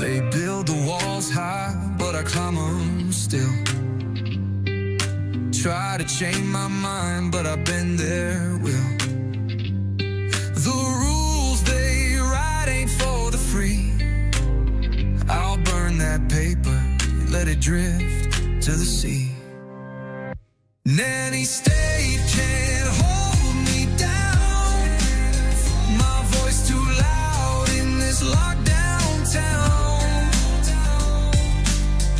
They build the walls high, but I climb them still. Try to change my mind, but I've been there, will. The rules they write ain't for the free. I'll burn that paper, let it drift to the sea. Nanny State can't hold me down. My voice too loud in this lockdown town.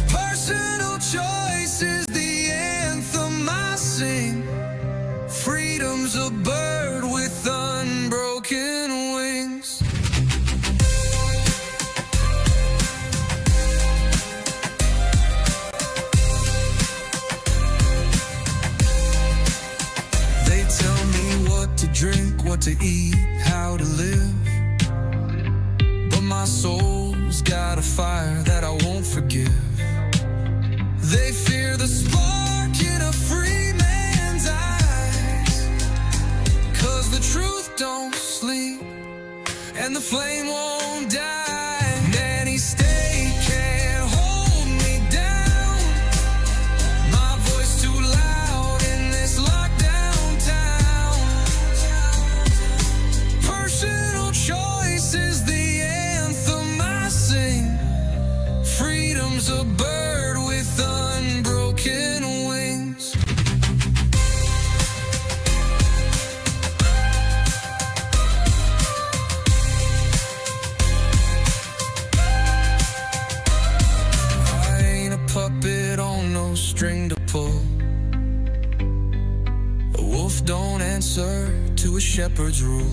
Personal choice is the anthem I sing. Freedom's a bird with unbroken wings. They tell me what to drink, what to eat, how to live. But my soul's got a fire that I won't forgive. They fear the spark in a free man's eyes, 'cause the truth don't sleep and the flame won't die. Nanny State can't hold me down. My voice too loud in this lockdown town. Personal choice is the anthem I sing. Freedom's a bird with unbroken wings. I ain't a puppet on no string to pull. A wolf don't answer to a shepherd's rule.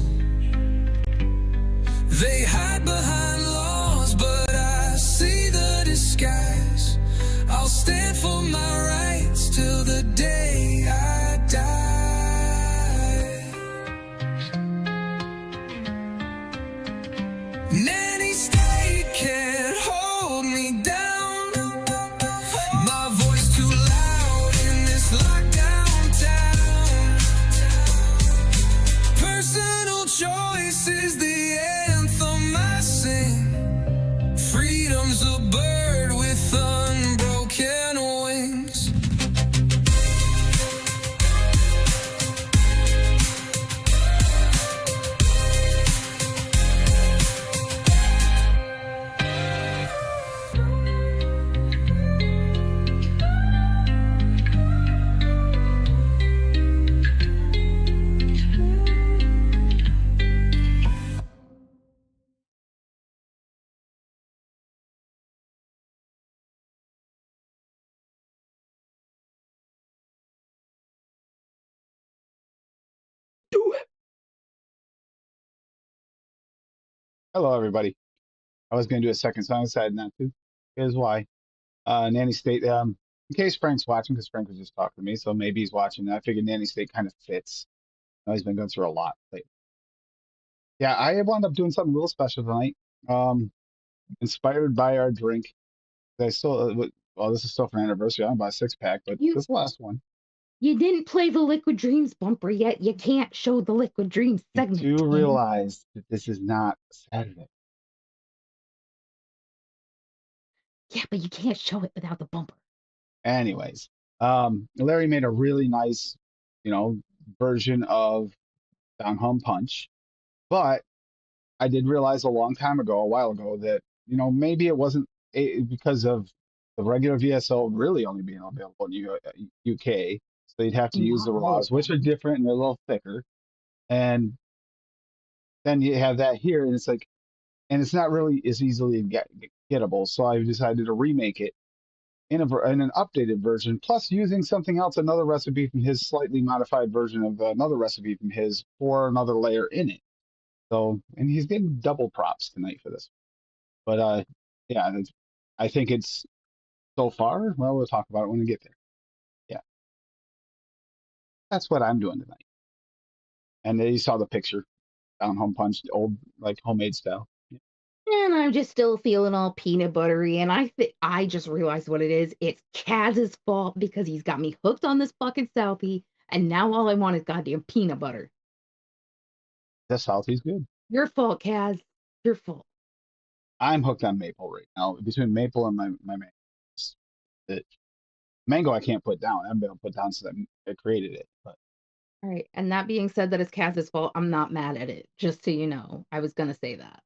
They hide behind laws, but I see the disguise. I'll stand for my rights till the day I die. Nanny State can't hold me down. My voice too loud in this lockdown town. Personal choice is the anthem I sing. Freedom's a bird with unbroken wings. Hello, everybody. I was going to do a second song, I decided not to. Here's why. Nanny State, in case Frank's watching, because Frank was just talking to me, so maybe he's watching. I figured Nanny State kind of fits. I know he's been going through a lot lately. Yeah, I wound up doing something a little special tonight, inspired by our drink. I still, well, this is still for an anniversary. I'm about a six-pack, but You this is the last one. you didn't play the Liquid Dreams bumper yet. You can't show the Liquid Dreams You segment. do Ken. realize that this is not Saturday. Yeah, but you can't show it without the bumper. Anyways, Larry made a really nice, version of Down Home Punch, but I did realize a while ago, that maybe it wasn't because of the regular VSO really only being available in UK, so you'd have to use the No. raws, which are different and they're a little thicker, and then you have that here, and it's like, and it's not really as easily gettable. So I decided to remake it in an updated version, plus using something else, another recipe from his, slightly modified version of another recipe from his, for another layer in it. So, and he's getting double props tonight for this. But yeah, I think it's so far. Well, we'll talk about it when we get there. Yeah, that's what I'm doing tonight. And then you saw the picture, Down Home Punch, old like homemade style. Yeah. And I'm just still feeling all peanut buttery, and I just realized what it is. It's Kaz's fault because he's got me hooked on this fucking Southie, and now all I want is goddamn peanut butter. The Southie's good. Your fault, Kaz. Your fault. I'm hooked on maple right now. Between maple and my mango, it, mango I can't put down. I haven't been able to put down since I created it. But All right. And that being said, that it's Kaz's fault. I'm not mad at it. Just so you know, I was gonna say that.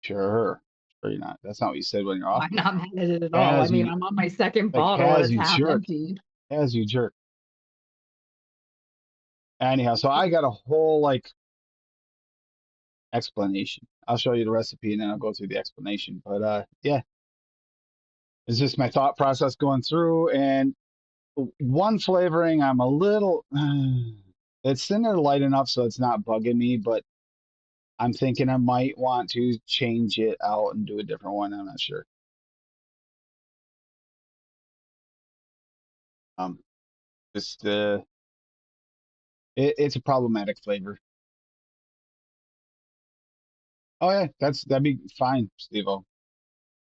sure, sure you're not. That's not what you said when you're off. I'm not mad at it at all. I As mean, you I'm on my second like, bottle and as it's you half jerk, emptied. as you jerk. Anyhow, so I got a whole like explanation. I'll show you the recipe and then I'll go through the explanation. But yeah, it's just my thought process going through. And one flavoring, I'm a little, it's in there light enough so it's not bugging me, but I'm thinking I might want to change it out and do a different one. I'm not sure. Um, just it's a problematic flavor. Oh yeah, that'd be fine, Steve-O.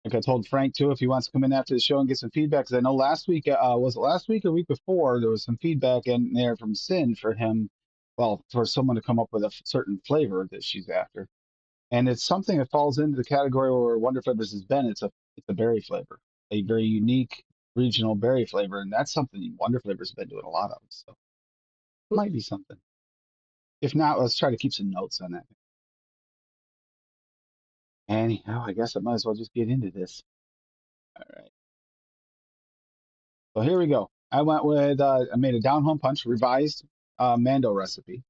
Like I told Frank too, if he wants to come in after the show and get some feedback, because I know last week, was it last week or week before, there was some feedback in there from Sin for him, well, for someone to come up with a certain flavor that she's after, and it's something that falls into the category where Wonder Flavors has been. It's a berry flavor, a very unique regional berry flavor, and that's something Wonder Flavors have been doing a lot of. So it might be something. If not, let's try to keep some notes on that. Anyhow, I guess I might as well just get into this. All right. So here we go. I went with I made a down home punch revised Mando recipe.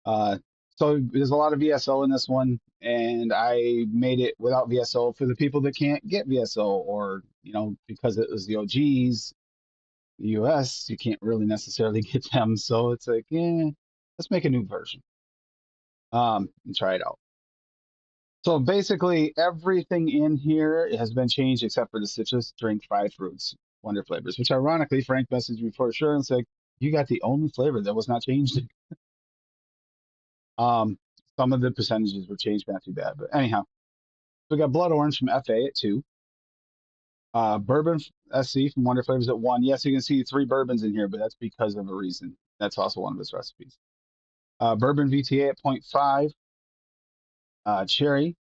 Uh, so there's a lot of VSO in this one, and I made it without VSO for the people that can't get VSO, or because it was the OGs, the US, you can't really necessarily get them. So it's like, yeah, let's make a new version and try it out. So basically, everything in here has been changed except for the citrus drink fried fruits, Wonder Flavors, which ironically, Frank messaged me for sure and said, you got the only flavor that was not changed. um, some of the percentages were changed, not too bad. But anyhow, so we got blood orange from FA at 2. Bourbon SC from Wonder Flavors at 1. Yes, you can see 3 bourbons in here, but that's because of a reason. That's also one of his recipes. Bourbon VTA at 0.5. Cherry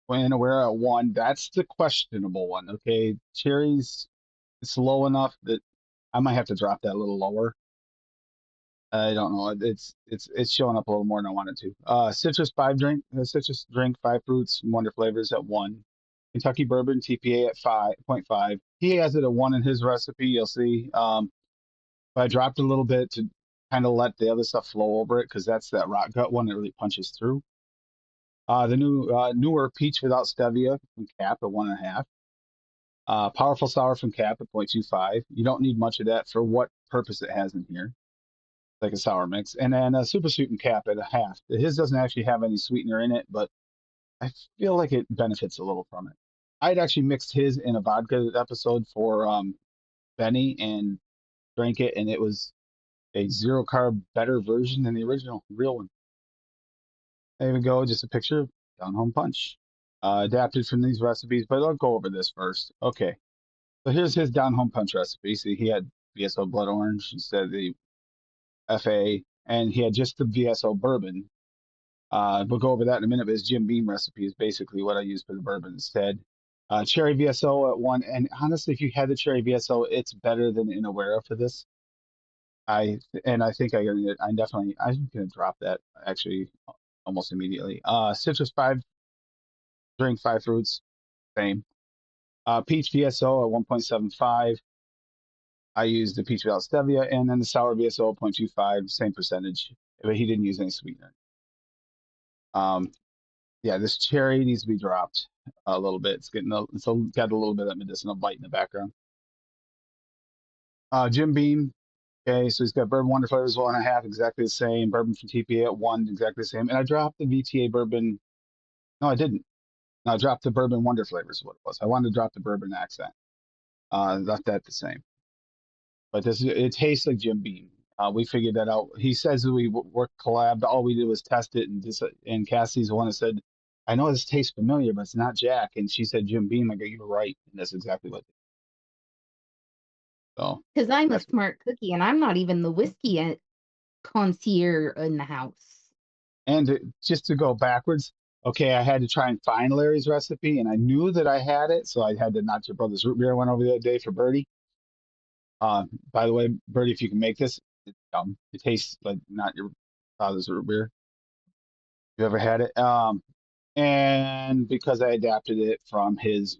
when aware at 1. That's the questionable one. Okay, cherries, it's low enough that I might have to drop that a little lower. I don't know. It's showing up a little more than I wanted to. Citrus drink 5 fruits, Wonder Flavors at 1. Kentucky bourbon TPA at 5.5. He has it at 1 in his recipe. You'll see. But I dropped a little bit to kind of let the other stuff flow over it because that's that rock gut one that really punches through. The newer peach without stevia from Cap at 1.5. Powerful sour from Cap at 0.25. You don't need much of that for what purpose it has in here, like a sour mix. And then a super sweet from Cap at 0.5. His doesn't actually have any sweetener in it, but I feel like it benefits a little from it. I'd actually mixed his in a vodka episode for Benny and drank it, and it was a 0 carb better version than the original real one. There we go, just a picture of Down Home Punch. Adapted from these recipes, but I'll go over this first. Okay, so here's his Down Home Punch recipe. See, he had VSO Blood Orange instead of the FA, and he had just the VSO Bourbon. We'll go over that in a minute, but his Jim Beam recipe is basically what I use for the bourbon instead. Cherry VSO at 1, and honestly, if you had the Cherry VSO, it's better than Inawera for this. I think I'm gonna drop that actually almost immediately. Citrus 5 drink 5 fruits, same. Peach VSO at 1.75. I used the peach without stevia, and then the sour VSO at 0.25, same percentage, but he didn't use any sweetener. Yeah, this cherry needs to be dropped a little bit. It's got a little bit of medicinal bite in the background. Jim Beam. Okay, so he's got bourbon Wonder Flavors 1.5, exactly the same. Bourbon from TPA at 1, exactly the same. And I dropped the VTA bourbon. No, I didn't. No, I dropped the bourbon Wonder Flavors, what it was. I wanted to drop the bourbon accent. Left that the same. But it tastes like Jim Beam. We figured that out. He says that we worked collab. All we did was test it, and Cassie's the one that said, I know this tastes familiar, but it's not Jack. And she said Jim Beam. I go, you're right. And that's exactly what. So. Because I'm a smart cookie, and I'm not even the whiskey concierge in the house. And just to go backwards, okay, I had to try and find Larry's recipe, and I knew that I had it, so I had to Not Your Brother's root beer. I went over the other day for Birdie. By the way, Birdie, if you can make this, it tastes like Not Your Father's root beer. You ever had it? And because I adapted it from his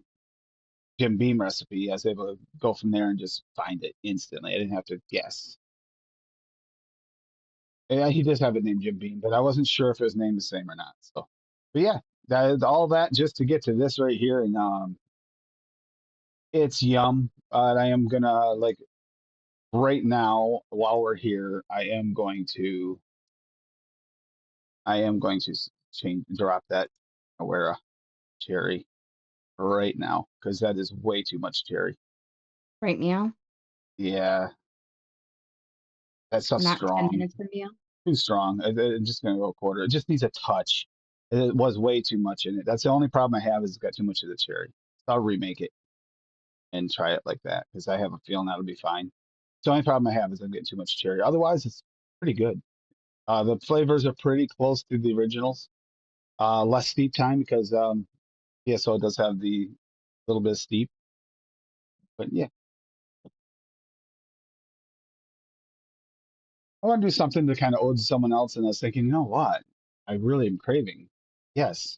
Jim Beam recipe, I was able to go from there and just find it instantly. I didn't have to guess. Yeah, he does have a name, Jim Beam, but I wasn't sure if his name the same or not. So, but yeah, that is all that just to get to this right here, and it's yum. I am gonna like right now while we're here, I am going to drop that Awera cherry right now because that is way too much cherry. Right, meow. Yeah, that stuff's Not 10 strong, minutes from meow. too strong. I'm just gonna go a quarter. It just needs a touch. It was way too much in it. That's the only problem I have is it's got too much of the cherry. So I'll remake it and try it like that because I have a feeling that'll be fine. The only problem I have is I'm getting too much cherry. Otherwise, it's pretty good. The flavors are pretty close to the originals. Less steep time because PSO does have the little bit of steep. But yeah, I want to do something to kind of ode to someone else, and I was thinking, you know what? I really am craving. Yes,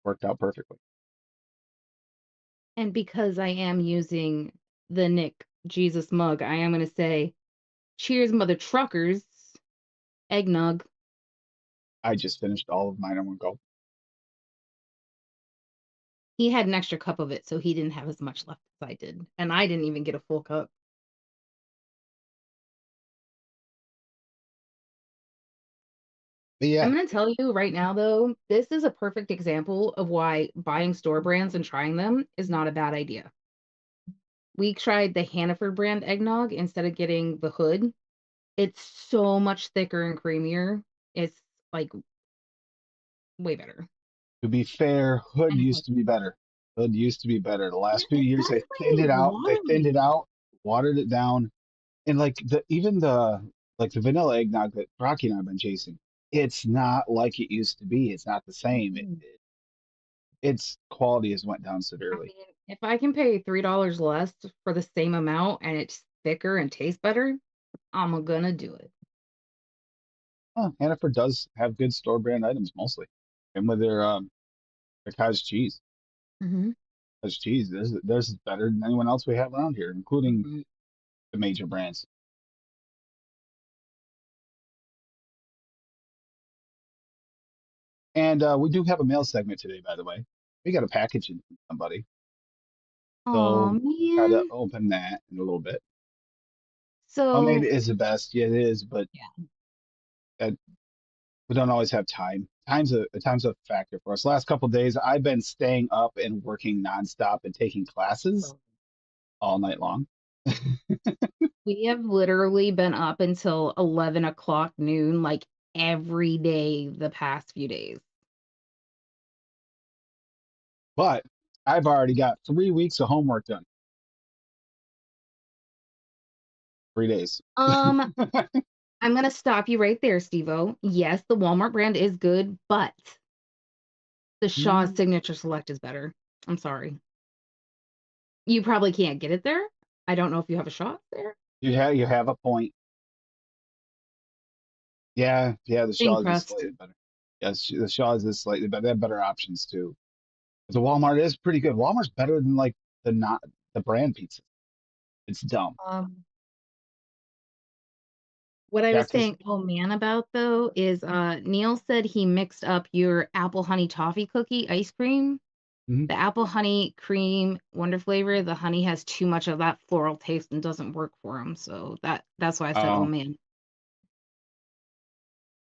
worked out perfectly. And because I am using the Nick Jesus mug, I am going to say, cheers, mother truckers. Eggnog. I just finished all of mine in one go. He had an extra cup of it, so he didn't have as much left as I did. And I didn't even get a full cup. But yeah, I'm going to tell you right now, though, this is a perfect example of why buying store brands and trying them is not a bad idea. We tried the Hannaford brand eggnog instead of getting the Hood. It's so much thicker and creamier. It's like way better. to be fair, Hood And used to be better. Hood used to be better. The yeah, last few years they thinned exactly. it out. They thinned Waterly. it out, watered it down, and like the vanilla eggnog that Rocky and I've been chasing, it's not like it used to be. It's not the same. Mm. Its quality has went down I severely. mean, if I can pay $3 less for the same amount and it's thicker and tastes better, I'm gonna do it. Hannaford does have good store brand items mostly, and with their cottage cheese. Mm-hmm. Cottage cheese, theirs is better than anyone else we have around here, including Mm-hmm. the major brands. And we do have a mail segment today, by the way. We got a package in from somebody, Oh so gotta man. open that in a little bit. Homemade So is the best, yeah, it is, but yeah. that we don't always have time. Time's a factor for us. Last couple of days, I've been staying up and working nonstop and taking classes all night long. We have literally been up until 11 o'clock noon, like every day the past few days. But I've already got 3 weeks of homework done. 3 days. Um, I'm gonna stop you right there, Steve-O. Yes, the Walmart brand is good, but the Shaw's Mm, Signature Select is better. I'm sorry. You probably can't get it there. I don't know if you have a Shaw's there. you have a point. Yeah, the Being Shaw's is pressed. slightly better. Yes, the Shaw's is slightly better. They have better options too. But the Walmart is pretty good. Walmart's better than like the brand pizza. It's dumb. Um, what I was Cactus. saying, oh man, about though is Neil said he mixed up your apple honey toffee cookie ice cream. Mhm. The apple honey cream wonder flavor, the honey has too much of that floral taste and doesn't work for him. So that's why I said, oh Oh, man.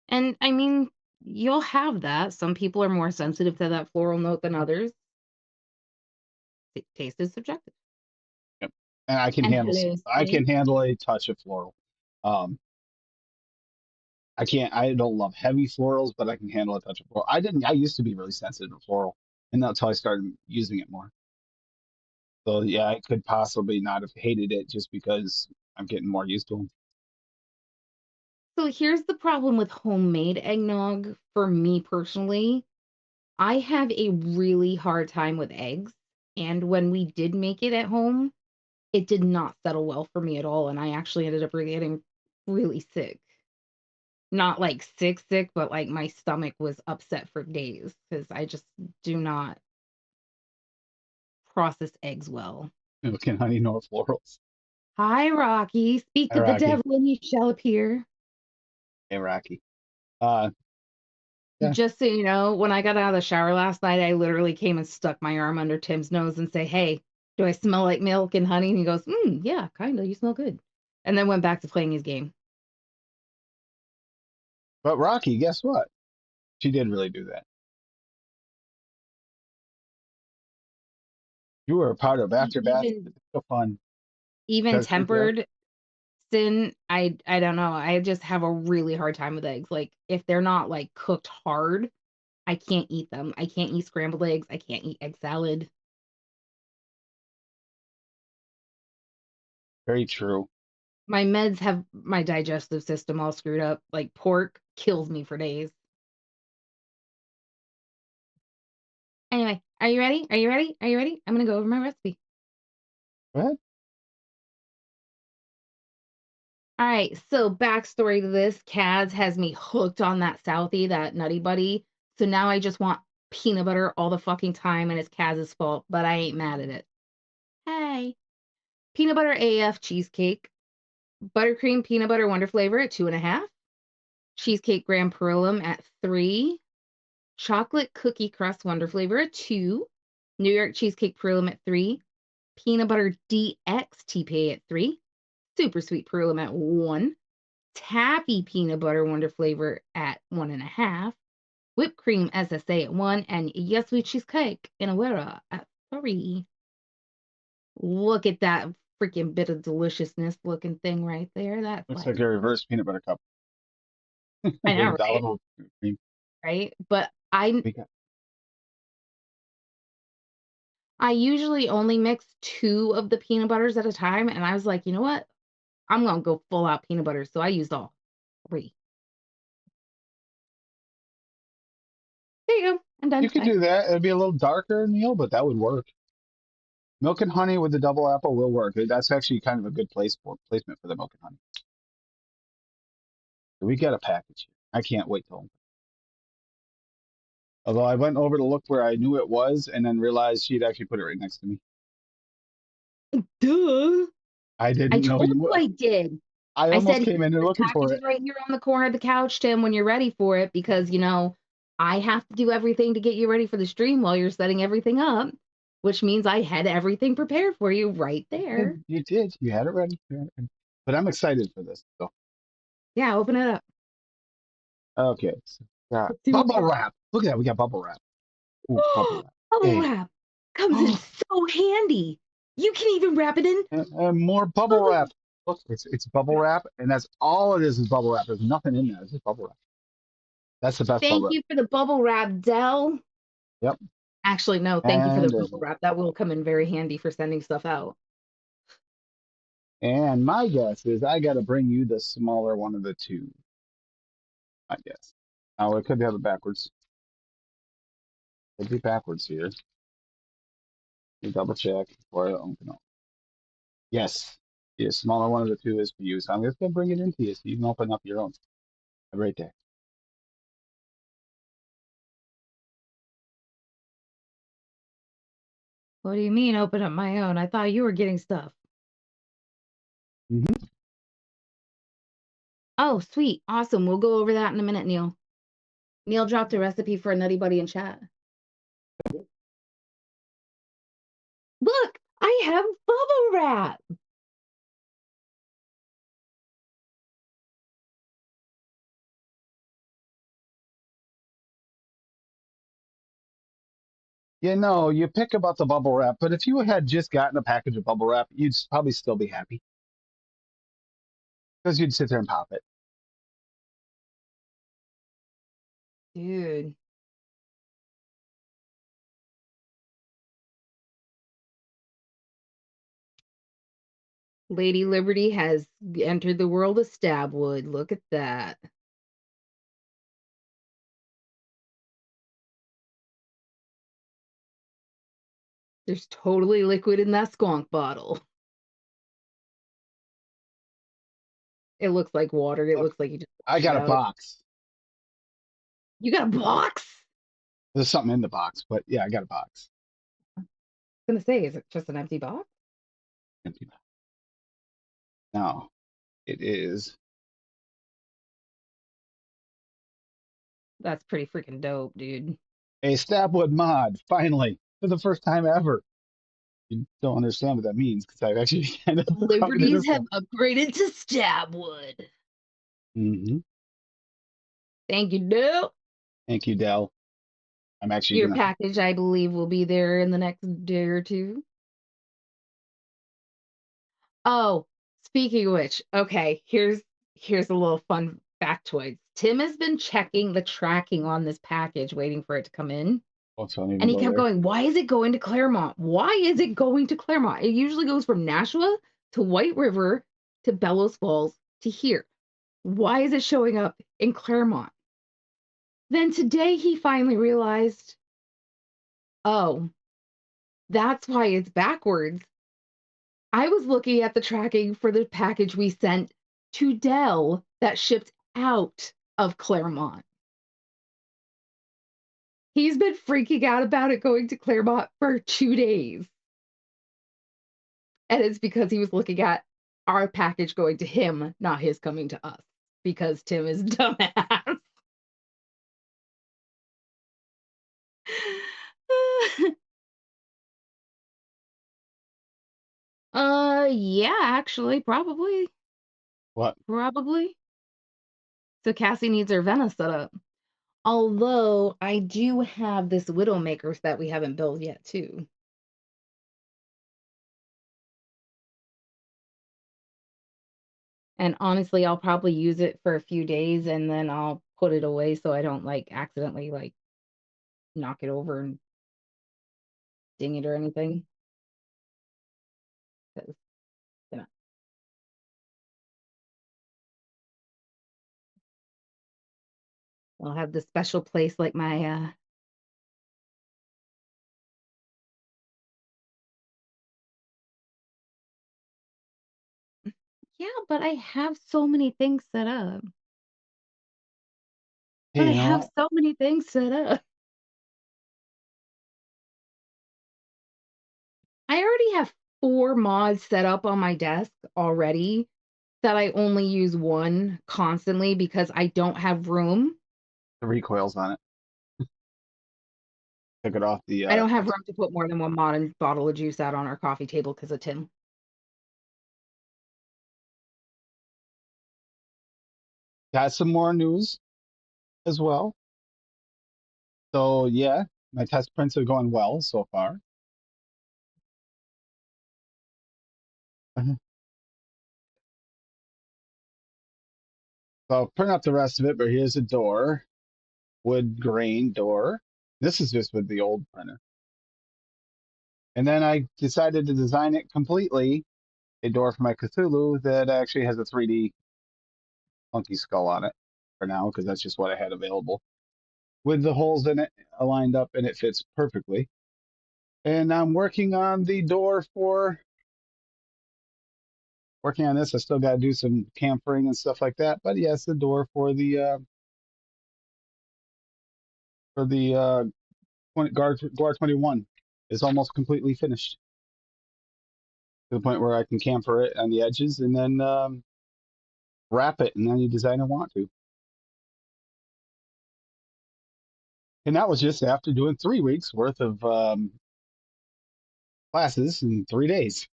And I mean, you'll have that. Some people are more sensitive to that floral note than others. Taste is subjective. yep. And And hello, I Steve. can handle a touch of floral. Um, I can't. I don't love heavy florals, but I can handle a touch of floral. I didn't. I used to be really sensitive to floral, and that's how I started using it more. So yeah, I could possibly not have hated it just because I'm getting more used to them. So here's the problem with homemade eggnog for me personally. I have a really hard time with eggs, and when we did make it at home, it did not settle well for me at all, and I actually ended up getting really sick. Not like sick, sick, but like my stomach was upset for days because I just do not process eggs well. Milk and honey nor florals. Hi, Rocky. Speak Hi, to the Rocky. devil and you shall appear. Hey, Rocky. Uh, yeah. Just so you know, when I got out of the shower last night, I literally came and stuck my arm under Tim's nose and say, "Hey, do I smell like milk and honey?" And he goes, yeah, kind of. You smell good." And then went back to playing his game. But Rocky, guess what? She did really do that. You were a part of After Bath. Even It's so fun. even Does freak you out? tempered sin, I don't know. I just have a really hard time with eggs. Like if they're not like cooked hard, I can't eat them. I can't eat scrambled eggs. I can't eat egg salad. Very true. My meds have my digestive system all screwed up. Like pork kills me for days. Anyway, are you ready? Are you ready? Are you ready? I'm gonna go over my recipe. Go ahead. All right, so backstory to this, Kaz has me hooked on that Southie, that Nutty Buddy. So now I just want peanut butter all the fucking time, and it's Kaz's fault, but I ain't mad at it. Hey. Peanut butter AF cheesecake. Buttercream peanut butter wonder flavor at 2.5. Cheesecake graham pearlum at 3. Chocolate cookie crust wonder flavor at 2. New York cheesecake pearlum at 3. Peanut butter DX TPA at 3. Super sweet pearlum at 1. Taffy peanut butter wonder flavor at 1.5. Whipped cream SSA at 1. And yes, sweet cheesecake in a Wera at 3. Look at that freaking bit of deliciousness looking thing right there. That's Looks like, like a reverse peanut butter cup I with know, right? dollop of cream. Right? But I We got I usually only mix 2 of the peanut butters at a time, and I was like, "You know what? I'm gonna go full out peanut butter." So I used all 3. There you go. I'm You done. could Bye. do that. It'd be a little darker, Neil, but that would work. Milk and honey with the double apple will work. That's actually kind of a good placement for the milk and honey. So we got a package here. I can't wait till. Although I went over to look where I knew it was, and then realized she'd actually put it right next to me. Duh. I I didn't know told you you would. I did. I I almost said, came in there "The looking for package is it. right here on the corner of the couch, Tim, when you're ready for it," because, I have to do everything to get you ready for the stream while you're setting everything up, which means I had everything prepared for you right You there. did. You did. You had it ready. But I'm excited for this. So Yeah, open it up. okay. So, got Let's see what we bubble got. wrap. Look at that. We got bubble wrap. Ooh, bubble wrap. Bubble Hey. wrap comes in so handy. You can even wrap it in And more bubble bubble. wrap. Look, it's bubble wrap, and that's all it is bubble wrap. There's nothing in there. It's just bubble wrap. That's the best bubble Thank wrap. you for the bubble wrap, Dell. Yep. Actually, no, thank you for the And bubble wrap. That will come in very handy for sending stuff out. and my guess is I got to bring you the smaller one of the two. I guess. Oh, it could have it backwards. Could be backwards here. Let me double check before I open it. Yes. The smaller one of the two is for you. So I'm just gonna bring it into you so you can open up your own. Right there. What do you mean open up my own? I thought you were getting stuff. Mm-hmm. Oh, sweet. Awesome. We'll go over that in a minute, Neil. Neil dropped a recipe for a Nutty Buddy in chat. Look, I have bubble wrap. You know, you pick about the bubble wrap, but if you had just gotten a package of bubble wrap, you'd probably still be happy because you'd sit there and pop it. Dude. Lady Liberty has entered the world of Stabwood. Look at that. There's totally liquid in that skunk bottle. It looks like water. It Look, looks like you just I pushed it got a out. box. You got a box? There's something in the box, but yeah, I got a box. I was gonna say, is it just an empty box? Empty box. No, it is. That's pretty freaking dope, dude. A Stabwood mod, finally, for the first time ever. You don't understand what that means because I've actually kind of covered it Liberties up. have upgraded to Stabwood. Mm-hmm. Thank you, Dale. Thank you, Dell. I'm actually Your gonna. package, I believe, will be there in the next day or two. Oh, speaking of which, okay, here's a little fun factoid. Tim has been checking the tracking on this package, waiting for it to come in. Oh, so I don't even And he go kept there. going, why is it going to Claremont? Why is it going to Claremont? It usually goes from Nashua to White River to Bellows Falls to here. Why is it showing up in Claremont? Then today he finally realized, oh, that's why it's backwards. I was looking at the tracking for the package we sent to Dell that shipped out of Claremont. He's been freaking out about it going to Claremont for 2 days. And it's because he was looking at our package going to him, not his coming to us, because Tim is dumbass. Yeah, actually, probably. What? Probably. So Cassie needs her Vena set up. Although I do have this Widowmaker that we haven't built yet, too. And honestly, I'll probably use it for a few days and then I'll put it away so I don't like accidentally like knock it over and ding it or anything. 'Cause, you know. I'll have this special place like my yeah, but I have so many things set up. Hey, But I you know have what? so many things set up. I already have 4 mods set up on my desk already that I only use one constantly because I don't have room. The recoils on it. Took it off the. I don't have room to put more than 1 mod and bottle of juice out on our coffee table because of Tim. Got some more news as well. So yeah, my test prints are going well so far. So I'll print out the rest of it, but here's a door, wood grain door. This is just with the old printer. And then I decided to design it completely, a door for my Cthulhu that actually has a 3D funky skull on it for now, because that's just what I had available. With the holes in it aligned up and it fits perfectly. And I'm working on the door working on this. I still got to do some chamfering and stuff like that. But yes, the door for the Guard 21 is almost completely finished to the point where I can chamfer it on the edges and then wrap it in any design I want to. And that was just after doing 3 weeks worth of classes in 3 days.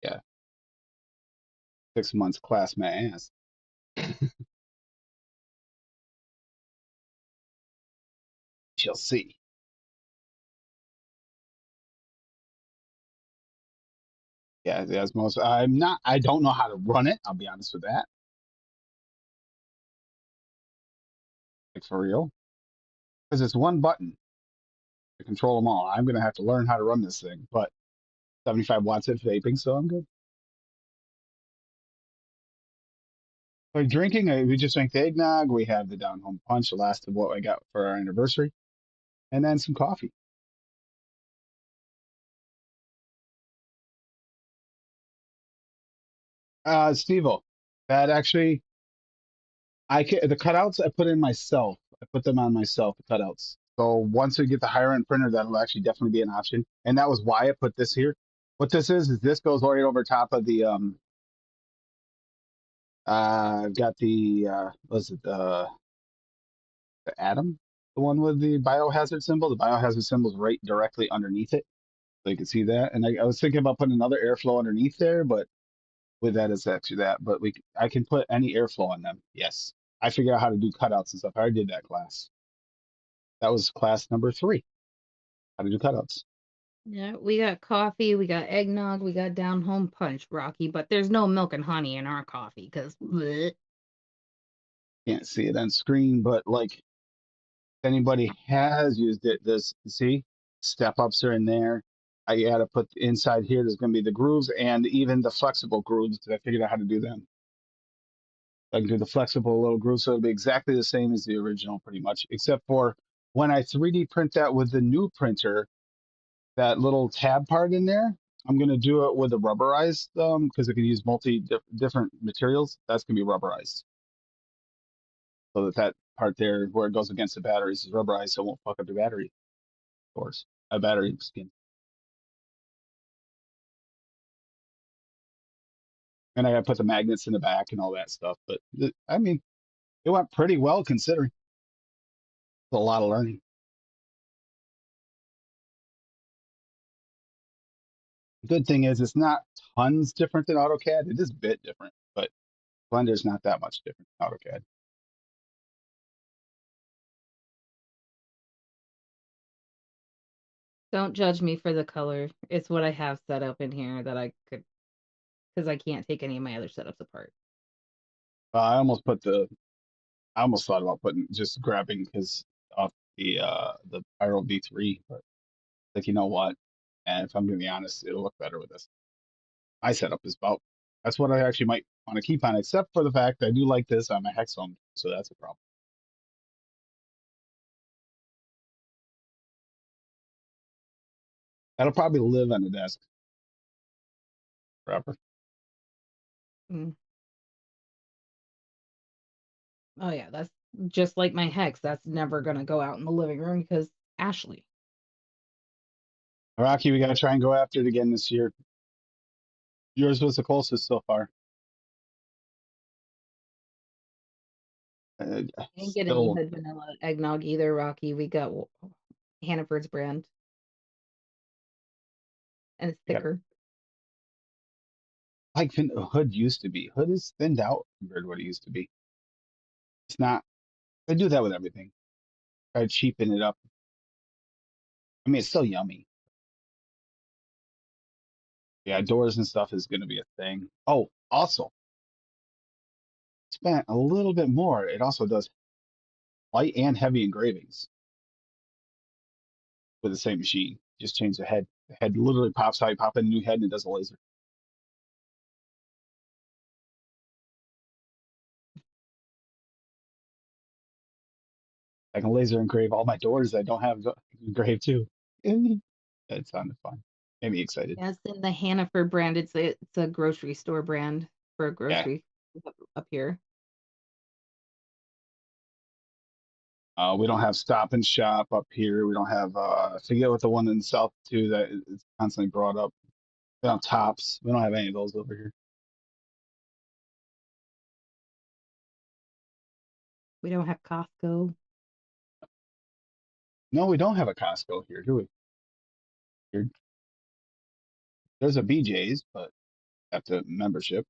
Yeah, 6 months class my ass. She'll see. Yeah, that's most. I don't know how to run it. I'll be honest with that. Like for real. Because it's one button to control them all. I'm going to have to learn how to run this thing. But 75 watts of vaping, so I'm good. For drinking, we just drank the eggnog. We have the down home punch, the last of what I got for our anniversary, and then some coffee. Steve-O, that actually, the cutouts I put in myself. I put them on myself, the cutouts. So once we get the higher end printer, that'll actually definitely be an option. And that was why I put this here. What this is this goes right over top of the I've got the was it the Atom, the one with the biohazard symbol. The biohazard symbol is right directly underneath it, so you can see that. And I was thinking about putting another airflow underneath there, but with that, it's actually that. But I can put any airflow on them. Yes, I figured out how to do cutouts and stuff. I already did that class. That was class number 3. How to do cutouts. Yeah, we got coffee, we got eggnog, we got down home punch, Rocky, but there's no milk and honey in our coffee because Can't see it on screen, but like if anybody has used it, this see step ups are in there. I got to put inside here. There's going to be the grooves and even the flexible grooves. I figured out how to do them. I can do the flexible little grooves, so it'll be exactly the same as the original, pretty much, except for when I 3D print that with the new printer, that little tab part in there, I'm going to do it with a rubberized because it can use different materials. That's going to be rubberized, so that part there where it goes against the batteries is rubberized, so it won't fuck up the battery, of course, a battery skin. And I got to put the magnets in the back and all that stuff. But I mean, it went pretty well considering. It's a lot of learning. Good thing is it's not tons different than AutoCAD. It is a bit different, but Blender's not that much different than AutoCAD. don't judge me for the color. It's what I have set up in here that I could because I can't take any of my other setups apart. I almost thought about putting just grabbing because off the Pyro V3, but like you know what? And if I'm gonna be honest, it'll look better with this. My setup is about that's what I actually might want to keep on, except for the fact I do like this on my Hexome, so that's a problem. That'll probably live on the desk forever. Mm. Oh yeah, that's just like my hex. That's never gonna go out in the living room because Ashley. Rocky, we gotta try and go after it again this year. Yours was the closest so far. I didn't get any Still, hood vanilla eggnog either, Rocky. We got Hannaford's brand, and it's yeah, thicker. like Hood used to be. Hood is thinned out compared to what it used to be. It's not. They do that with everything. Try to cheapen it up. I mean, it's still yummy. Yeah, doors and stuff is going to be a thing. Oh, also, spent a little bit more. It also does light and heavy engravings with the same machine. Just change the head. The head literally pops out. You pop in a new head and it does a laser. I can laser engrave all my doors that I don't have engraved too. That sounded fun. Made me excited. Yes, in the Hannaford brand. It's a grocery store brand for a Yeah. grocery up here. We don't have Stop and Shop up here. We don't have I forget what the one in the south too that is constantly brought up. We don't have Tops. We don't have any of those over here. We don't have Costco. No, we don't have a Costco here, do we? Here, there's a BJ's, but after membership.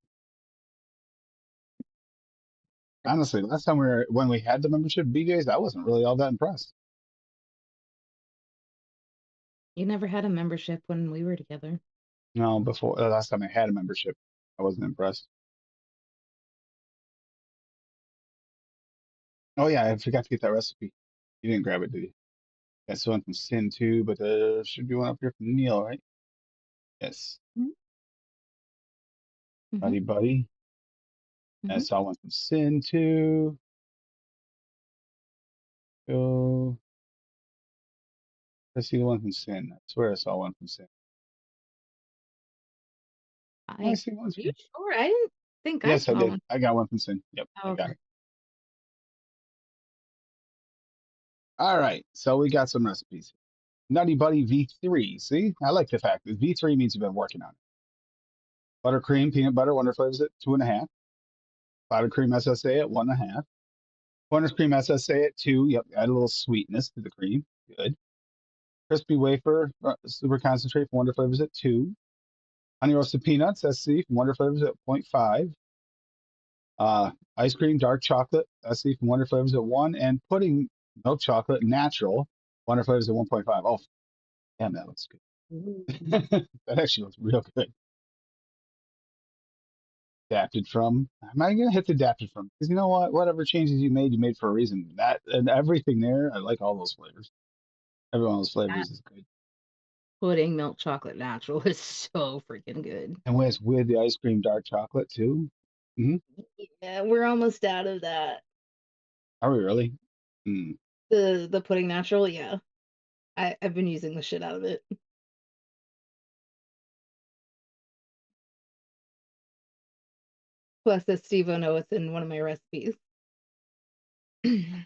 Honestly, last time when we had the membership BJ's, I wasn't really all that impressed. You never had a membership when we were together. No, before last time I had a membership, I wasn't impressed. Oh yeah, I forgot to get that recipe. You didn't grab it, did you? That's one from Sin too, but there should be one up here from Neil, right? Yes. Mhm. Mhm. Buddy, buddy. I Mhm. saw one from Sin too. Go. Let's see the one from Sin. I swear I saw one from Sin. Oh, I Are see one you from. sure? I didn't think I Yes, I saw did. one. I got one from Sin. Yep, Oh, I got okay. it. All right, so we got some recipes. Nutty Buddy V3. See, I like the fact that V3 means you've been working on it. Buttercream, peanut butter, Wonder Flavors at 2.5. Powdered cream SSA at 1.5. Cornish cream SSA at 2. Yep, add a little sweetness to the cream. Good. Crispy wafer, super concentrate from Wonder Flavors at 2. Honey roasted peanuts, SC from Wonder Flavors at 0.5. Ice cream, dark chocolate, SC from Wonder Flavors at 1. And pudding, milk chocolate, natural, Wonder Flavors at 1.5. Oh, damn, that looks good. Ooh. That actually looks real good. Adapted from. Am I gonna hit the adapted from? Because you know what? Whatever changes you made for a reason. That and everything there, I like all those flavors. Every one of those That flavors is good. pudding milk chocolate natural is so freaking good. And when it's with the ice cream dark chocolate too. Hmm. Yeah, we're almost out of that. Are we really? Mm. The pudding natural, yeah. I've been using the shit out of it. Plus, as Steve know, it's in one of my recipes. And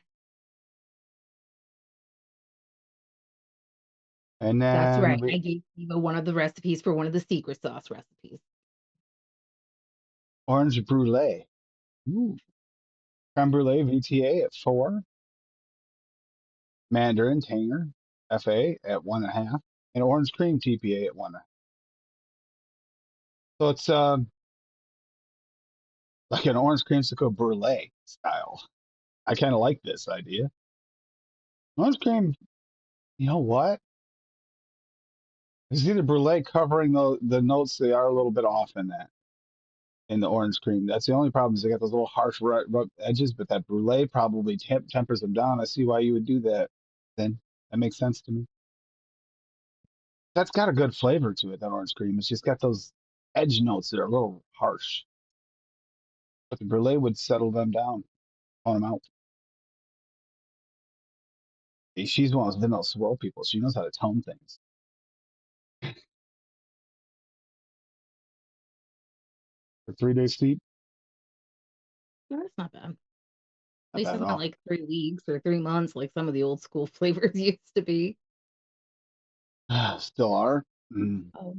That's then right. I gave Steve one of the recipes for one of the secret sauce recipes. orange brulee. Ooh. Creme brulee VTA at 4. Mandarin Tanger FA at 1.5. And orange cream TPA at 1. So it's like an orange creamsicle brulee style. I kind of like this idea. Orange cream, you know what? It's either brulee covering the notes. They are a little bit off in the orange cream. That's the only problem is they got those little harsh rough edges, but that brulee probably tempers them down. I see why you would do that. Then that makes sense to me. That's got a good flavor to it. That orange cream. It's just got those edge notes that are a little harsh, but the brulee would settle them down, tone them out. She's one of those vanilla swirl people. She knows how to tone things. For 3 days sleep, No, that's not bad. At not least bad it's at not all. like 3 weeks or 3 months like some of the old school flavors used to be. Still are. Mm. Oh.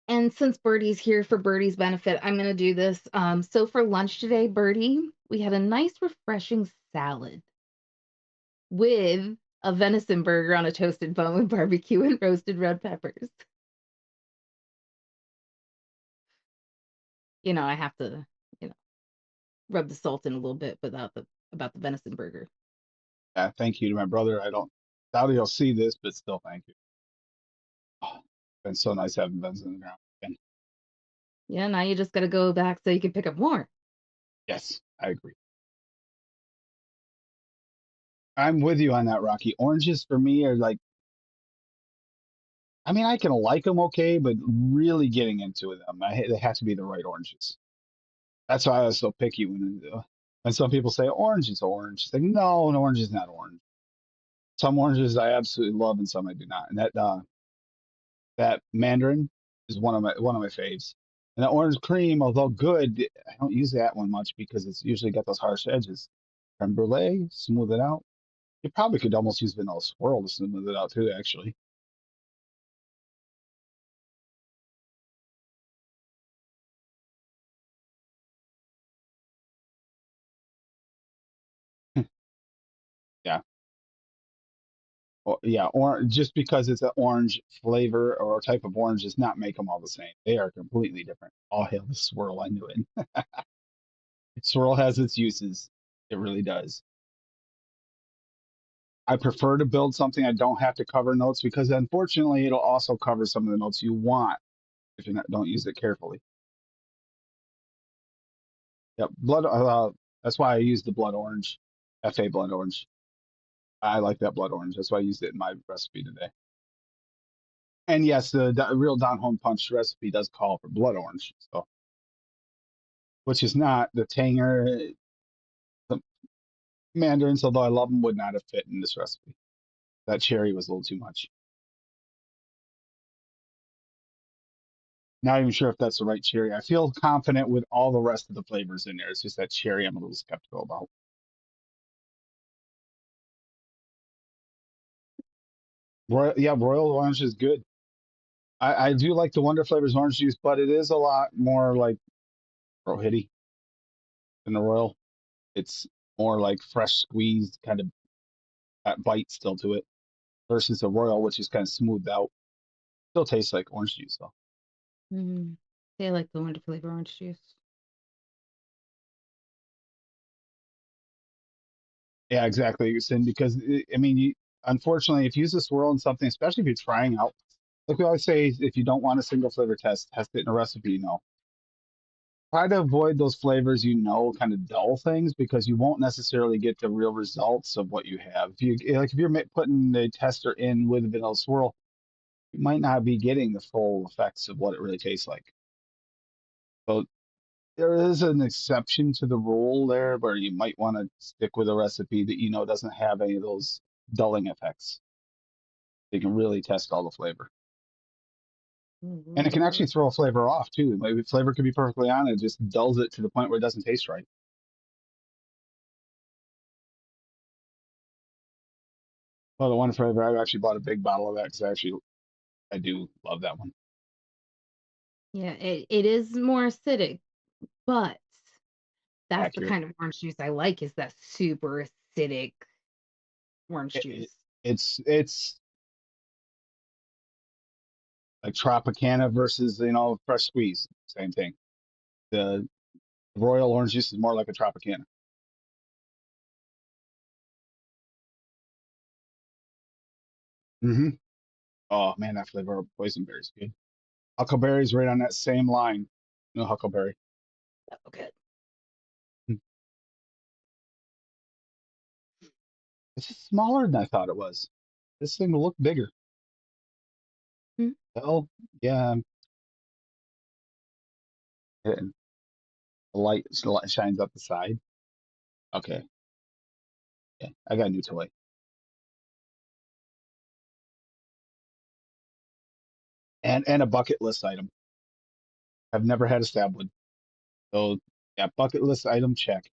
And since Birdie's here for Birdie's benefit, I'm gonna do this. So for lunch today, Birdie, we had a nice refreshing salad with a venison burger on a toasted bun with barbecue and roasted red peppers. I have to, you know, rub the salt in a little bit about the venison burger. Thank you to my brother. I don't doubt he'll see this, but still thank you. Oh, it's been so nice having Ben's in the ground again. Yeah, now you just gotta go back so you can pick up more. Yes, I agree. I'm with you on that, Rocky. Oranges for me are like, I mean, I can like them okay, but really getting into them, they have to be the right oranges. That's why I was so picky when some people say orange is orange. It's like, no, an orange is not orange. Some oranges I absolutely love, and some I do not. And that mandarin is one of my faves. And that orange cream, although good, I don't use that one much because it's usually got those harsh edges. Creme brulee, smooth it out. You probably could almost use vanilla swirl to smooth it out too, actually. Yeah. Yeah, or just because it's an orange flavor or a type of orange does not make them all the same. They are completely different. All hail the swirl. I knew it. Swirl has its uses. It really does. I prefer to build something I don't have to cover notes because unfortunately it'll also cover some of the notes you want if you don't use it carefully. Yep, blood. That's why I use the blood orange, FA blood orange. I like that blood orange. That's why I used it in my recipe today. And yes, the real Down Home Punch recipe does call for blood orange, so which is not the Tanger. The mandarins, although I love them, would not have fit in this recipe. That cherry was a little too much. Not even sure if that's the right cherry. I feel confident with all the rest of the flavors in there. It's just that cherry I'm a little skeptical about. Yeah, royal orange is good. I do like the Wonder Flavors orange juice, but it is a lot more like Rohitty than the royal. It's more like fresh squeezed kind of that bite still to it versus the royal, which is kind of smoothed out. Still tastes like orange juice though. Mm. They like the Wonder Flavor orange juice. Yeah, exactly, Sin. Because I mean, unfortunately, if you use the swirl in something, especially if you're trying out, like we always say, if you don't want a single flavor test it in a recipe. Try to avoid those flavors, kind of dull things because you won't necessarily get the real results of what you have. If you're putting the tester in with a vanilla swirl, you might not be getting the full effects of what it really tastes like. So there is an exception to the rule there where you might want to stick with a recipe that doesn't have any of those dulling effects. You can really test all the flavor. And it can actually throw a flavor off too. Maybe flavor could be perfectly on, it just dulls it to the point where it doesn't taste right. Well, the one flavor, I've actually bought a big bottle of that because I do love that one. Yeah, it is more acidic, but that's the Accurate. kind of orange juice I like, is that super acidic orange It, juice. it's like Tropicana versus fresh squeeze. Same thing. The royal orange juice is more like a Tropicana. Hmm. Oh man, that flavor of boysenberry is good. Huckleberry's right on that same line. No huckleberry. Okay. Hmm. It's just smaller than I thought it was. This thing will look bigger. Hmm. Oh, yeah. And the light shines up the side. Okay. Yeah, I got a new toy. And a bucket list item. I've never had a stab wood. So yeah, bucket list item check.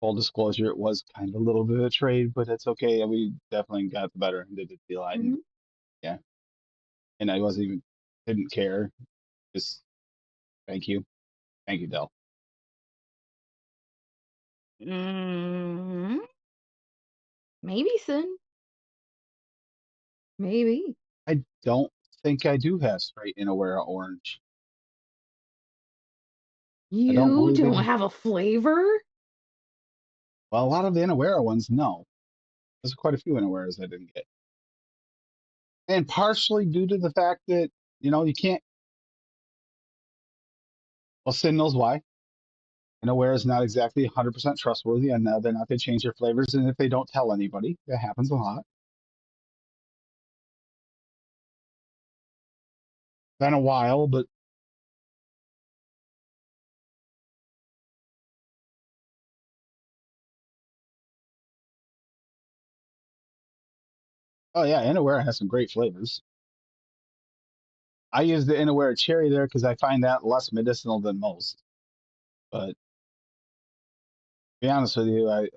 Full disclosure, it was kind of a little bit of a trade, but it's okay. We definitely got the better end of the deal. Hmm. Yeah, and I wasn't even didn't care. Just thank you, Dell. Mm, maybe soon. Maybe. I don't think I do have straight Inawera orange. I don't You believe I don't do. have a flavor? Well, a lot of the Inawera ones, no. There's quite a few Inaweras I didn't get, and partially due to the fact that you can't. Well, Sin knows why. Inawera is not exactly 100% trustworthy, and they're not going to change their flavors, and if they don't tell anybody, that happens a lot. Been a while, but oh yeah, Inawera has some great flavors. I use the Inawera cherry there because I find that less medicinal than most. But to be honest with you, I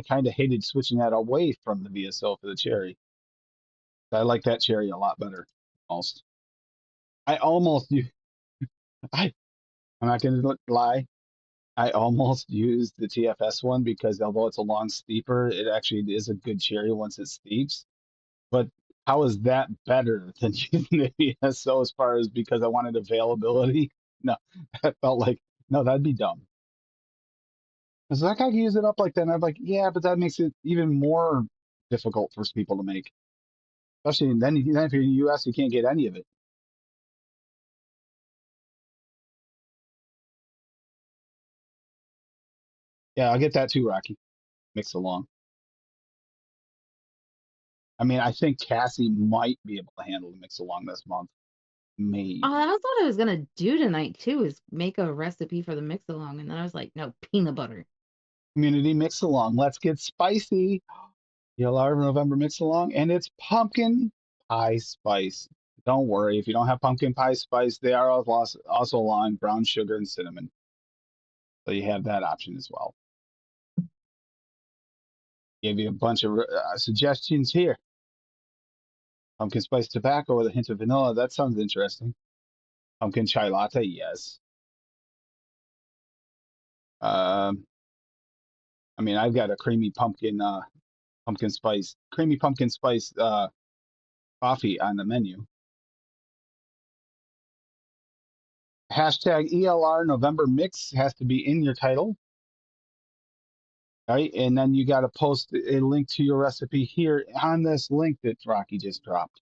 kind of hated switching that away from the VSO for the cherry. I like that cherry a lot better. Almost. I almost I I'm not gonna lie. I almost used the TFS one because although it's a long steeper, it actually is a good cherry once it steeps. But how is that better than using the VSO as far as because I wanted availability? No, that felt like no, that'd be dumb. It's like I could use it up like that. And I'm like, yeah, but that makes it even more difficult for people to make. Especially then if you're in the US, you can't get any of it. Yeah, I'll get that too, Rocky. Mix along. I mean, I think Cassie might be able to handle the mix along this month. Maybe. That's what I was gonna do tonight too, is make a recipe for the mix along, and then I was like, no, peanut butter. Community mix along. Let's get spicy. ELR November mix along, and it's pumpkin pie spice. Don't worry if you don't have pumpkin pie spice. They are also along brown sugar and cinnamon, so you have that option as well. Gave you a bunch of suggestions here. Pumpkin spice tobacco with a hint of vanilla. That sounds interesting. Pumpkin chai latte, yes. I mean, I've got a creamy pumpkin spice coffee on the menu. Hashtag ELR November mix has to be in your title. Right, and then you got to post a link to your recipe here on this link that Rocky just dropped.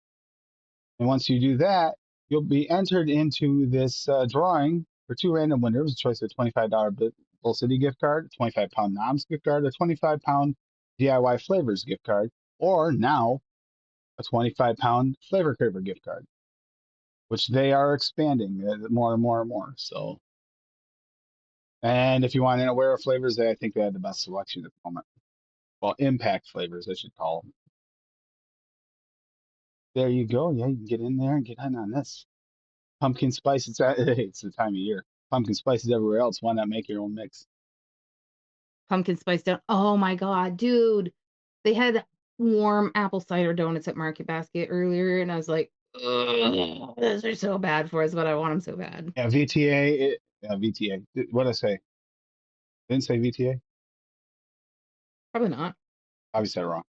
And once you do that, you'll be entered into this drawing for 2 random winners, a choice of $25 Bull City gift card, a 25-pound Noms gift card, a 25-pound DIY Flavors gift card, or now a 25-pound Flavor Craver gift card, which they are expanding more and more and more. So, and if you want to aware of flavors, I think they have the best selection at the moment. Well, impact flavors, I should call them. There you go. Yeah, you can get in there and get in on this. Pumpkin spice, it's the time of year. Pumpkin spice is everywhere else. Why not make your own mix? Pumpkin spice donut. Oh my god, dude. They had warm apple cider donuts at Market Basket earlier, and I was like, ugh, those are so bad for us, but I want them so bad. Yeah, VTA. VTA. What did I say? Didn't say VTA? Probably not. Obviously said it wrong.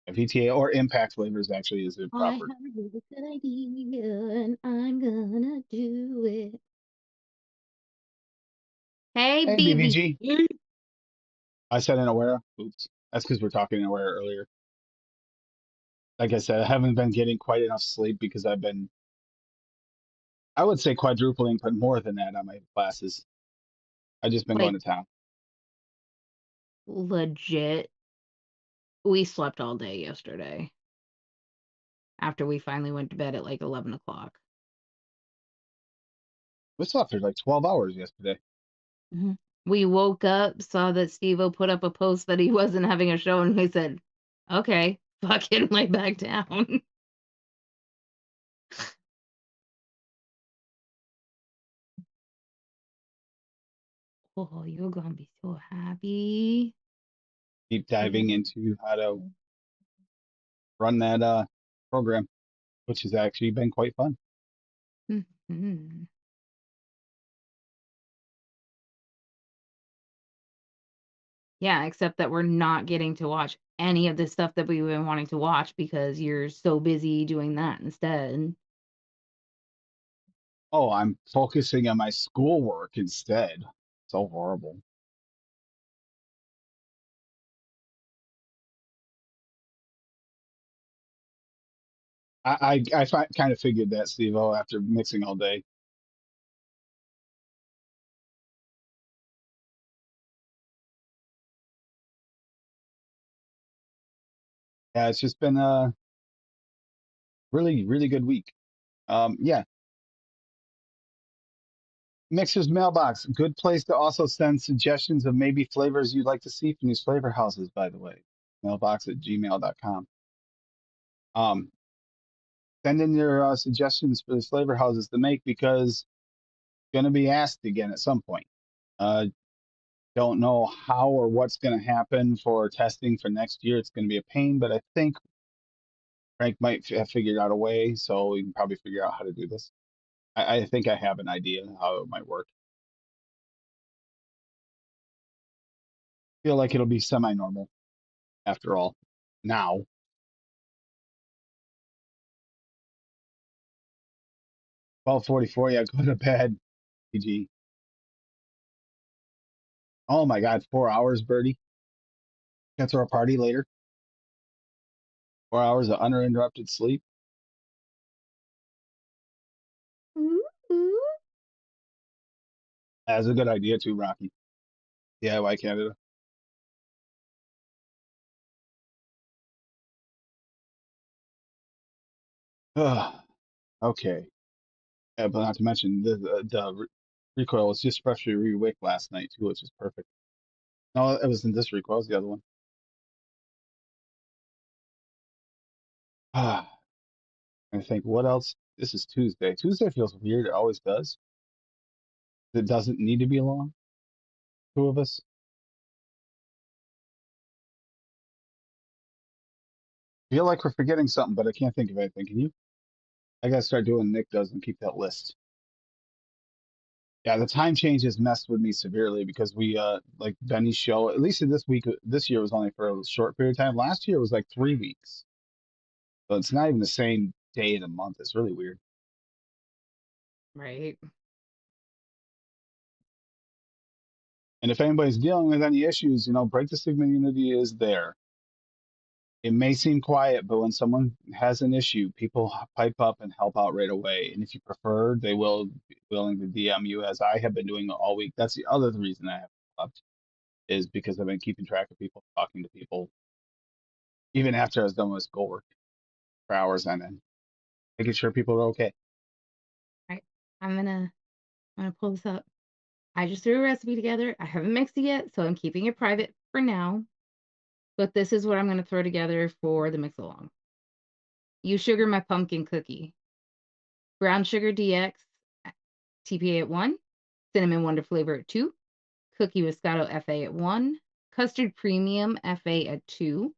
VTA or impact flavors actually is the I proper. have a really good idea, and I'm gonna do it. Hey, Hey, BB. BVG. I said unaware. Oops. That's because we're talking unaware earlier. Like I said, I haven't been getting quite enough sleep because I've been, I would say quadrupling, but more than that on my classes. I just been going Like, to town. legit, we slept all day yesterday after we finally went to bed at like 11 o'clock. We slept for like 12 hours yesterday. Mhm. We woke up, saw that Steve-O put up a post that he wasn't having a show, and we said, okay, fucking lay back down. Oh, you're gonna be so happy. Deep diving into how to run that program, which has actually been quite fun. Mhm. Yeah, except that we're not getting to watch any of the stuff that we've been wanting to watch because you're so busy doing that instead. Oh, I'm focusing on my schoolwork instead. So horrible. I kind of figured that, Steve-O, after mixing all day. Yeah, it's just been a really, really good week. Yeah, Mixer's Mailbox, good place to also send suggestions of maybe flavors you'd like to see from these flavor houses, by the way. Mailbox@gmail.com. Um, send in your suggestions for these flavor houses to make because going to be asked again at some point. Uh, don't know how or what's going to happen for testing for next year. It's going to be a pain, but I think Frank might have figured out a way, so we can probably figure out how to do this. I think I have an idea how it might work. Feel like it'll be semi-normal after all. Now, 12:44. Yeah, go to bed, PG. Oh my God, 4 hours, Birdie. That's our party later. 4 hours of uninterrupted sleep. Ooh, ooh. That's a good idea too, Rocky. DIY Canada. Ugh, okay. Yeah, but not to mention recoil was just freshly re-wicked last night too, which is perfect. No, it wasn't this recoil, it was the other one. Ah, I think what else? This is Tuesday. Tuesday feels weird. It always does. It doesn't need to be long. Two of us. Feel like we're forgetting something, but I can't think of anything. Can you? I gotta start doing Nick does and keep that list. Yeah, the time changes messed with me severely because we like Benny's show, at least in this week this year was only for a short period of time. Last year was like 3 weeks. So it's not even the same day of the month. It's really weird. Right. And if anybody's dealing with any issues, Break the Stigma Unity is there. It may seem quiet, but when someone has an issue, people pipe up and help out right away. And if you prefer, they will be willing to DM you, as I have been doing all week. That's the other reason I have left, is because I've been keeping track of people, talking to people, even after I was done with schoolwork for hours on end, making sure people are okay. Right. I'm gonna pull this up. I just threw a recipe together. I haven't mixed it yet, so I'm keeping it private for now. But this is what I'm gonna throw together for the mix along. You sugar my pumpkin cookie. Brown sugar DX TPA at 1. Cinnamon Wonder Flavor at 2. Cookie Moscato FA at 1. Custard Premium FA at 2.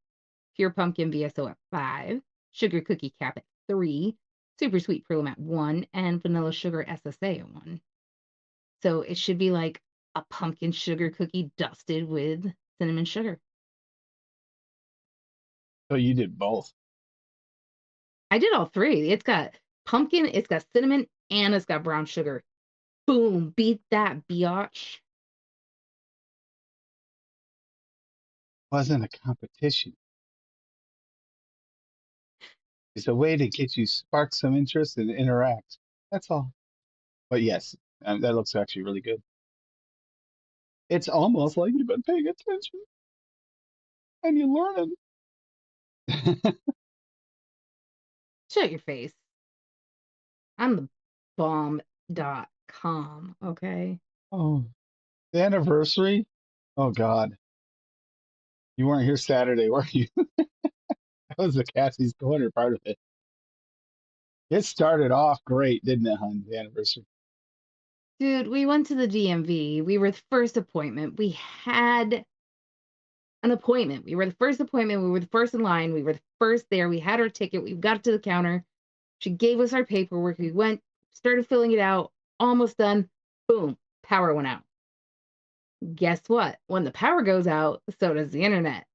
Pure Pumpkin VSO at 5. Sugar Cookie Cap at 3. Super Sweet Pearl at 1. And Vanilla Sugar SSA at 1. So it should be like a pumpkin sugar cookie dusted with cinnamon sugar. So you did both. I did all three. It's got pumpkin, it's got cinnamon, and it's got brown sugar. Boom, beat that, biatch. Wasn't a competition. It's a way to get you spark some interest and interact. That's all. But yes, that looks actually really good. It's almost like you've been paying attention and you're learning. Shut your face. I'm the bomb.com, okay? Oh, the anniversary? Oh God. You weren't here Saturday, were you? That was the Cassie's Corner part of it. It started off great, didn't it, hon? The anniversary. Dude, we went to the DMV. We were the first appointment. We had an appointment. We were the first appointment. We were the first in line. We were the first there. We had our ticket. We got to the counter. She gave us our paperwork. We went, started filling it out, almost done. Boom, power went out. Guess what? When the power goes out, so does the internet.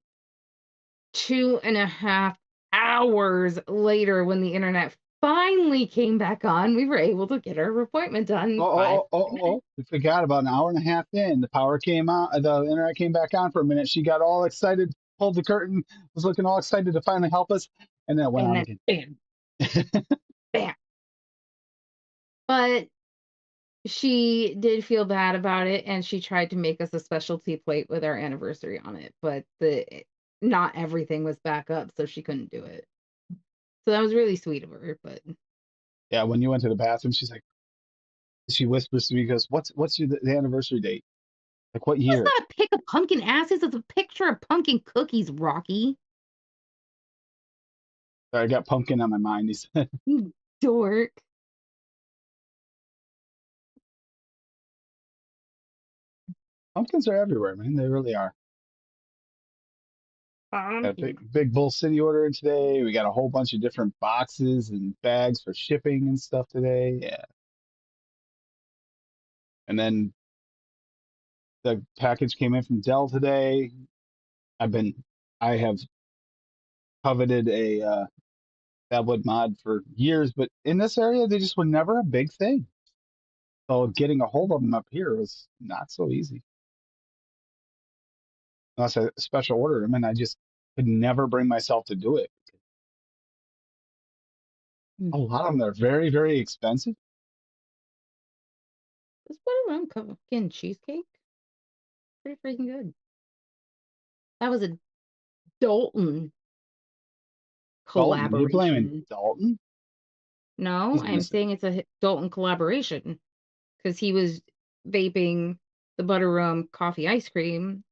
2.5 hours later, when the internet finally came back on, we were able to get our appointment done. We forgot about an hour and a half in. The power came on, the internet came back on for a minute. She got all excited, pulled the curtain, was looking all excited to finally help us, and then it went And on then again. bam, bam. But she did feel bad about it, and she tried to make us a specialty plate with our anniversary on it, but not everything was back up, so she couldn't do it. So that was really sweet of her, but Yeah, when you went to the bathroom, she whispers to me, goes, "What's the anniversary date? Like what it's year?" not a pic of pumpkin asses, it's a picture of pumpkin cookies, Rocky. Sorry, I got pumpkin on my mind. He said, You dork. pumpkins are everywhere, man. They really are. Got a Pumpkin. big Bull City order in today. We got a whole bunch of different boxes and bags for shipping and stuff today. Yeah. And then the package came in from Dell today. I've been, I have coveted a tablet mod for years, but in this area, they just were never a big thing. So getting a hold of them up here was not so easy. Unless I special ordered them, and I just could never bring myself to do it. A lot of them are very, very expensive. Let's put it on pumpkin cheesecake. Pretty freaking good. That was a Dalton Dalton, you're blaming collaboration. Dalton? No, He's I'm missing. saying it's a Dalton collaboration because he was vaping the butter rum coffee ice cream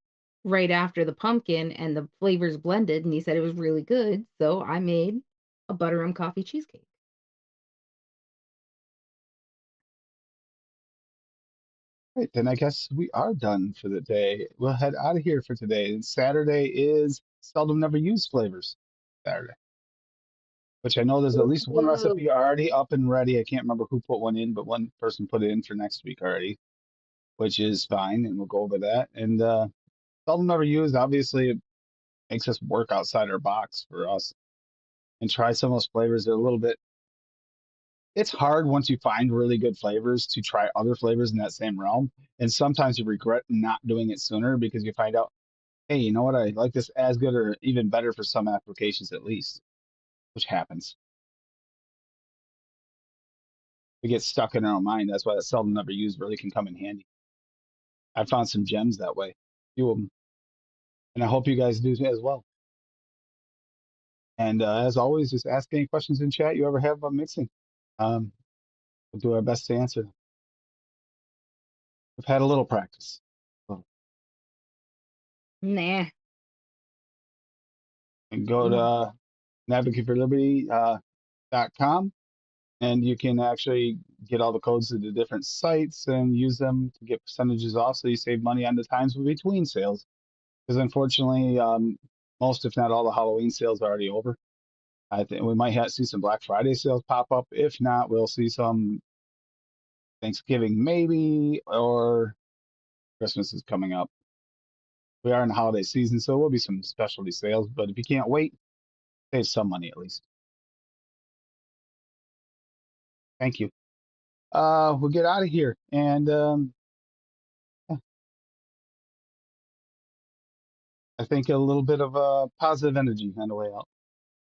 right after the pumpkin and the flavors blended, and he said it was really good. So I made a butter rum coffee cheesecake. Right, then I guess we are done for the day. We'll head out of here for today. Saturday is seldom never used flavors Saturday, which I know there's at least one Whoa. recipe already up and ready. I can't remember who put one in, but one person put it in for next week already, which is fine, and we'll go over that. And seldom never used, obviously, it makes us work outside our box for us and try some of those flavors. They're a little bit. It's hard once you find really good flavors to try other flavors in that same realm. And sometimes you regret not doing it sooner because you find out, hey, you know what? I like this as good or even better for some applications at least, which happens. We get stuck in our own mind. That's why that seldom never used really can come in handy. I found some gems that way, a few of them. And I hope you guys do as well. And as always, just ask any questions in chat you ever have about mixing. We'll do our best to answer them. We've had a little practice. Nah. And go to advocateforliberty.com and you can actually get all the codes to the different sites and use them to get percentages off so you save money on the times between sales. Because unfortunately, most, if not all, the Halloween sales are already over. I think we might see some Black Friday sales pop up. If not, we'll see some Thanksgiving maybe, or Christmas is coming up. We are in the holiday season, so there will be some specialty sales. But if you can't wait, save some money at least. Thank you. We'll get out of here. And yeah. I think a little bit of positive energy on the way out.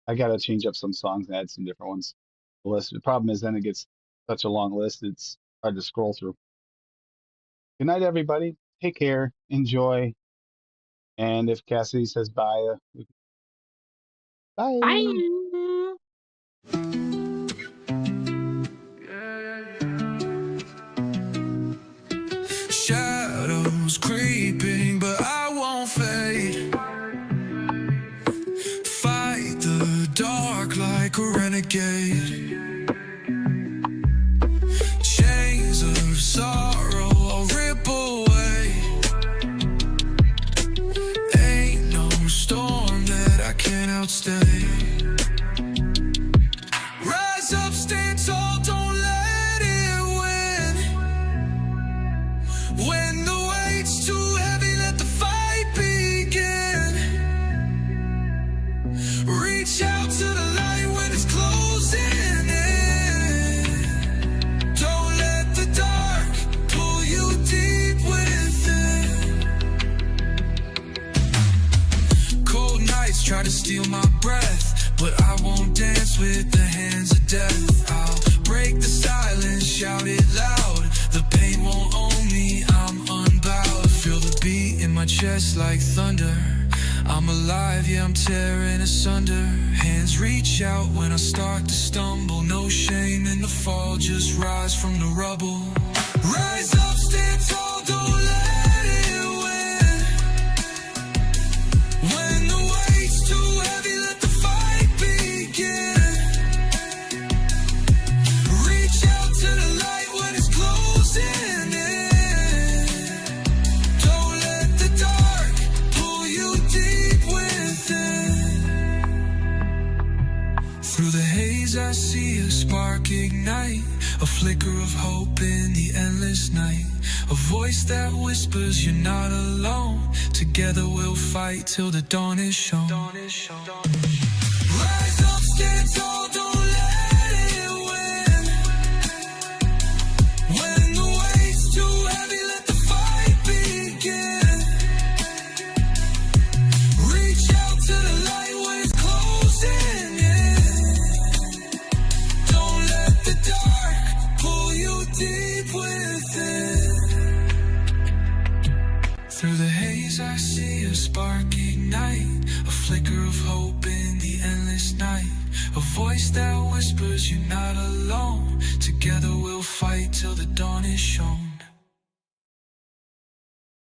I got to change up some songs and add some different ones. The list. The problem is then it gets such a long list, it's hard to scroll through. Good night, everybody. Take care. Enjoy. And if Cassidy says bye, bye. Bye. Shadows creeping, but I won't fade. Fight the dark like a renegade. Chains of sorrow I'll rip away. Ain't no storm that I can't outstay. Rise up, stand tall, don't let it win. When the weight's too heavy, let the fight begin. Reach out to the light when it's closing in. Don't let the dark pull you deep within. Cold nights try to steal my breath, but I won't dance with the hands of death. I'll break the silence, shout it loud. The pain won't own me, I'm unbowed. Feel the beat in my chest like thunder. I'm alive, yeah, I'm tearing asunder. Hands reach out when I start to stumble. No shame in the fall, just rise from the rubble. Rise up, stand tall, don't let it win. When the weight's too heavy, let the fight begin. Reach out to the light when it's closing in. Don't let the dark pull you deep within. Through the haze I see a spark ignite, a flicker of hope in the endless night. A voice that whispers you're not alone. Together we'll fight till the dawn is shown. Rise up, stand tall, don't let it win. When the weight's too heavy, let the fight begin. Reach out to the light when it's closing in. Don't let the dark pull you deep within. Through the of hope in the endless night. A voice that whispers you're not alone. Together we'll fight till the dawn is shown.